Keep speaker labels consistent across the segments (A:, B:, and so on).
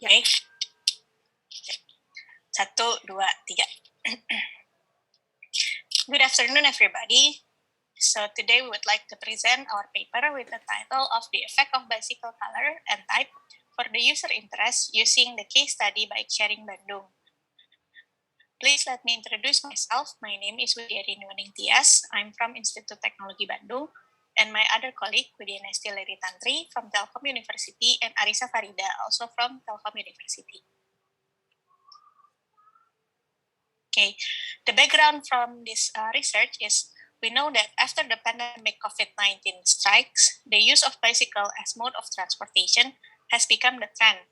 A: Okay. Satu, dua, tiga. Good afternoon, everybody. So today we would like to present our paper with the title of The Effect of Bicycle Color and Type for the User Interest using the case study by Sharing Bandung. Please let me introduce myself. My name is Widyarini Weningtyas. I'm from Institute Teknologi Bandung. And my other colleague, Widyanesti Liritantri from Telkom University and Ariesa Farida, also from Telkom University. Okay, the background from this research is we know that after the pandemic COVID-19 strikes, the use of bicycle as mode of transportation has become the trend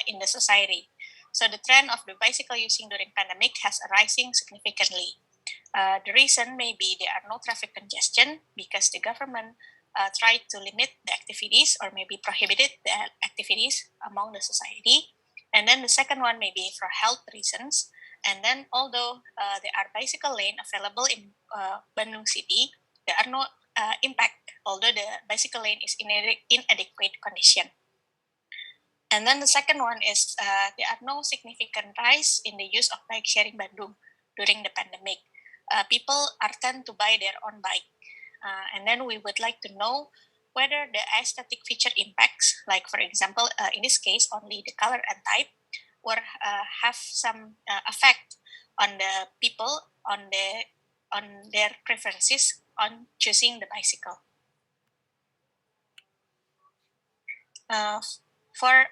A: in the society. So the trend of the bicycle using during pandemic has rising significantly. The reason may be there are no traffic congestion because the government tried to limit the activities or maybe prohibited the activities among the society. And then the second one may be for health reasons. And then, although there are bicycle lane available in Bandung City, there are no impact, although the bicycle lane is in inadequate condition. And then the second one is there are no significant rise in the use of bike sharing Bandung during the pandemic. People are tend to buy their own bike. And then we would like to know whether the aesthetic feature impacts, like for example, in this case, only the color and type, or have some effect on the people on their preferences on choosing the bicycle. For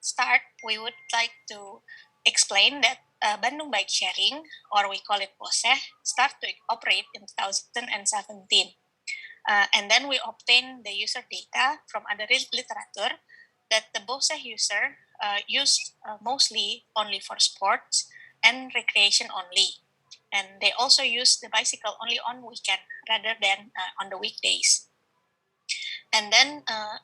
A: start, we would like to explain that Bandung Bike Sharing, or we call it BOSEH, start to operate in 2017. And then we obtain the user data from other literature that the BOSEH user use mostly only for sports and recreation only. And they also use the bicycle only on weekend rather than on the weekdays. And then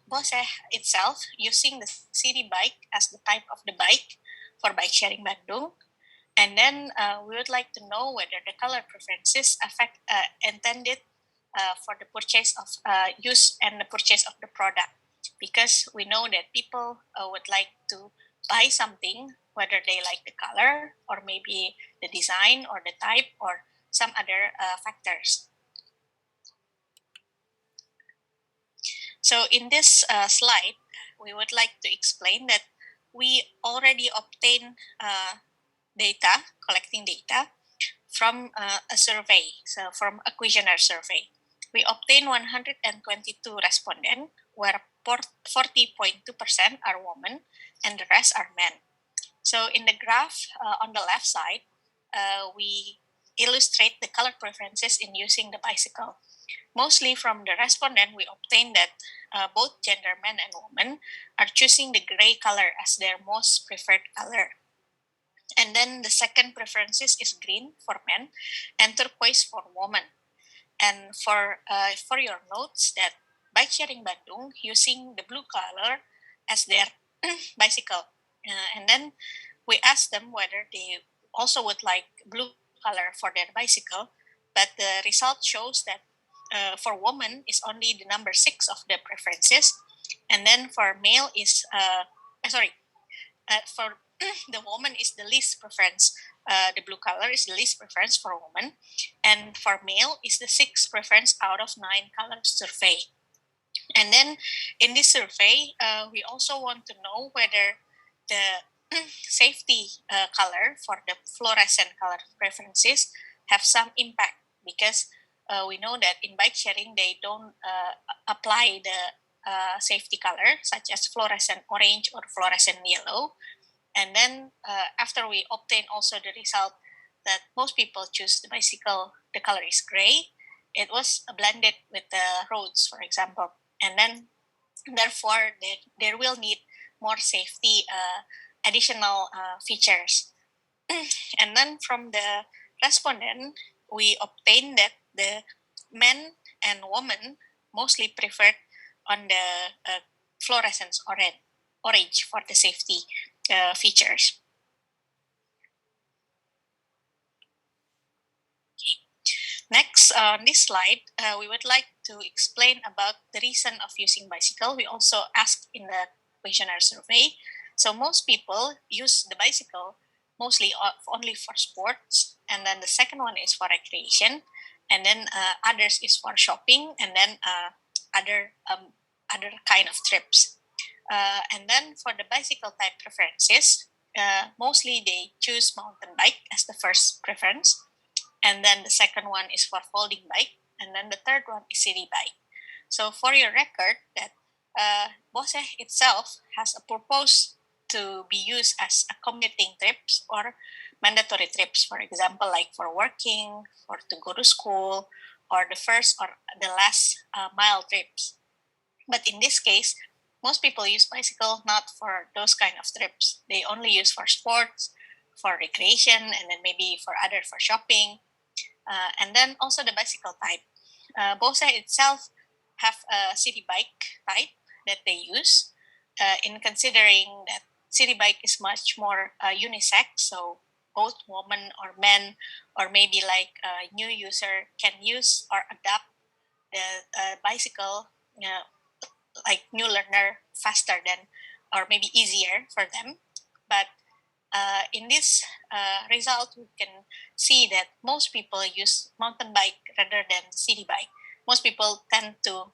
A: BOSEH itself using the city bike as the type of the bike for bike sharing Bandung. And then we would like to know whether the color preferences affect intended for the purchase of use and the purchase of the product, because we know that people would like to buy something whether they like the color or maybe the design or the type or some other factors. So in this slide, we would like to explain that we already obtained data, collecting data from a survey, so from a questionnaire survey. We obtained 122 respondents, where 40.2% are women and the rest are men. So in the graph on the left side, we illustrate the color preferences in using the bicycle. Mostly from the respondent, we obtained that both gender, men and women, are choosing the gray color as their most preferred color. And then the second preferences is green for men and turquoise for women. And for your notes that bike sharing Bandung using the blue color as their bicycle. And then we asked them whether they also would like blue color for their bicycle, but the result shows that for women is only the number 6 of the preferences, and then for male is for the woman is the least preference. The blue color is the least preference for women, and for male is the 6th preference out of 9 colors survey. And then in this survey, we also want to know whether the safety color for the fluorescent color preferences have some impact, because we know that in bike sharing they don't apply the safety color such as fluorescent orange or fluorescent yellow. And then after we obtain also the result that most people choose the bicycle, the color is gray, it was blended with the roads, for example. And then therefore there will need more safety additional features. And then from the respondent, we obtained that the men and women mostly preferred on the fluorescence orange for the safety features. Okay. Next, on this slide, we would like to explain about the reason of using bicycle. We also asked in the questionnaire survey So most people use the bicycle mostly only for sports, and then the second one is for recreation, and then others is for shopping, and then other kind of trips. And then for the bicycle type preferences, mostly they choose mountain bike as the first preference, and then the second one is for folding bike, and then the third one is city bike. So for your record, that Bose itself has a purpose to be used as a commuting trips or mandatory trips. For example, like for working, or to go to school, or the first or the last mile trips. But in this case, most people use bicycle not for those kind of trips. They only use for sports, for recreation, and then maybe for other for shopping, and then also the bicycle type. Bose itself have a city bike type that they use. In considering that city bike is much more unisex, so both women or men, or maybe like a new user can use or adapt the bicycle, like new learner faster than, or maybe easier for them. But in this result, we can see that most people use mountain bike rather than city bike. Most people tend to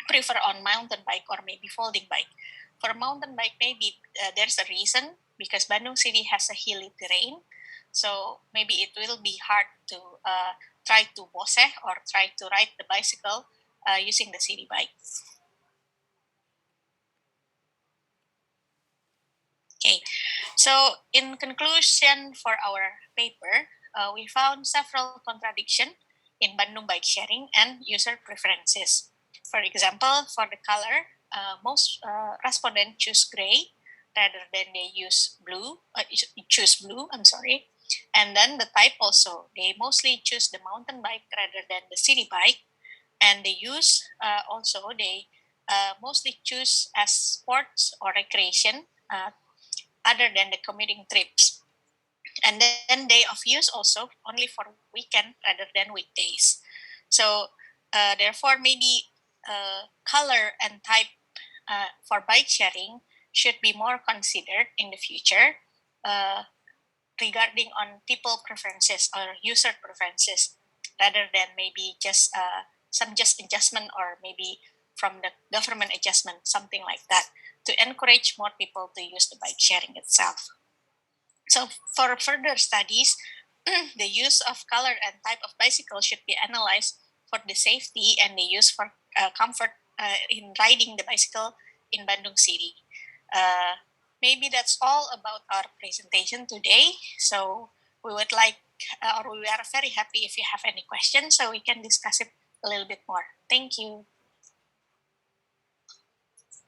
A: prefer on mountain bike or maybe folding bike. For mountain bike, maybe there's a reason, because Bandung City has a hilly terrain, so maybe it will be hard to try to bose or try to ride the bicycle using the city bike. Okay, so in conclusion for our paper, we found several contradictions in Bandung bike sharing and user preferences. For example, for the color, most respondents choose gray rather than they use blue. Choose blue. I'm sorry. And then the type also, they mostly choose the mountain bike rather than the city bike. And the use also, they mostly choose as sports or recreation, other than the commuting trips. And then day of use also only for weekend rather than weekdays. So therefore, maybe color and type for bike sharing should be more considered in the future, uh, regarding on people preferences or user preferences, rather than maybe just some just adjustment, or maybe from the government adjustment, something like that, to encourage more people to use the bike sharing itself. So for further studies, the use of color and type of bicycle should be analyzed for the safety and the use for comfort in riding the bicycle in Bandung City. Uh, Maybe that's all about our presentation today. So we would like, or we are very happy if you have any questions, so we can discuss it a little bit more. Thank you.